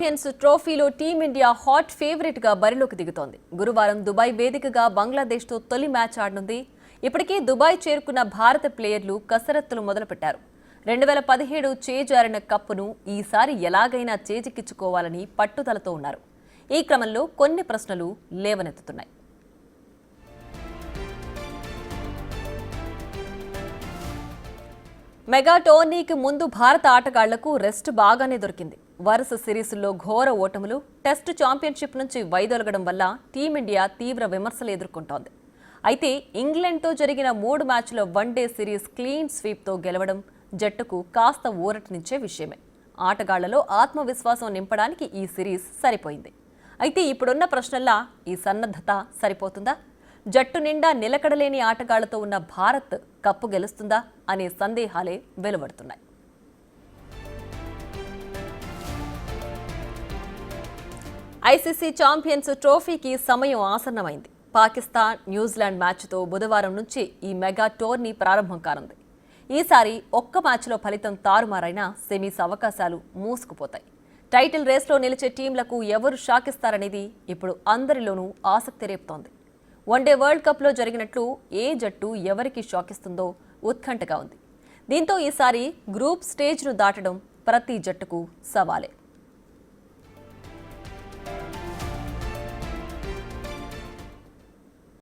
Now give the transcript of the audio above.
Champions ట్రోఫీలో team India hot favourite గా బరిలోకి దిగుతోంది. గురువారం దుబాయ్ వేదికగా బంగ్లాదేశ్తో తొలి మ్యాచ్ ఆడనుంది. ఇప్పటికే దుబాయ్ చేరుకున్న భారత ప్లేయర్లు కసరత్తులు మొదలుపెట్టారు. 2017 చేజారిన కప్పును ఈసారి ఎలాగైనా చేజిక్కించుకోవాలని పట్టుదలతో ఉన్నారు. ఈ క్రమంలో కొన్ని ప్రశ్నలు లేవనెత్తుతున్నాయి. మెగా టోర్నీకి ముందు భారత ఆటగాళ్లకు రెస్ట్ బాగానే దొరికింది. వరుస సిరీస్లో ఘోర ఓటములు, టెస్టు ఛాంపియన్షిప్ నుంచి వైదొలగడం వల్ల టీమిండియా తీవ్ర విమర్శలు ఎదుర్కొంటోంది. అయితే ఇంగ్లాండ్తో జరిగిన 3 మ్యాచ్ల వన్డే సిరీస్ క్లీన్ స్వీప్తో గెలవడం జట్టుకు కాస్త ఊరటనిచ్చే విషయమే. ఆటగాళ్లలో ఆత్మవిశ్వాసం నింపడానికి ఈ సిరీస్ సరిపోయింది. అయితే ఇప్పుడున్న ప్రశ్నల్లా ఈ సన్నద్ధత సరిపోతుందా? జట్టు నిండా నిలకడలేని ఆటగాళ్లతో ఉన్న భారత్ కప్పు గెలుస్తుందా అనే సందేహాలే వెలువడుతున్నాయి. ఐసీసీ ఛాంపియన్స్ ట్రోఫీకి సమయం ఆసన్నమైంది. పాకిస్తాన్, న్యూజిలాండ్ మ్యాచ్తో బుధవారం నుంచి ఈ మెగా టోర్నీ ప్రారంభం కానుంది. ఈసారి ఒక్క మ్యాచ్లో ఫలితం తారుమారైనా సెమీస్ అవకాశాలు మూసుకుపోతాయి. టైటిల్ రేస్లో నిలిచే టీంలకు ఎవరు షాకిస్తారనేది ఇప్పుడు అందరిలోనూ ఆసక్తి రేపుతోంది. వన్డే వరల్డ్ కప్లో జరిగినట్లు ఏ జట్టు ఎవరికి షాకిస్తుందో ఉత్కంఠగా ఉంది. దీంతో ఈసారి గ్రూప్ స్టేజ్ను దాటడం ప్రతి జట్టుకు సవాలే.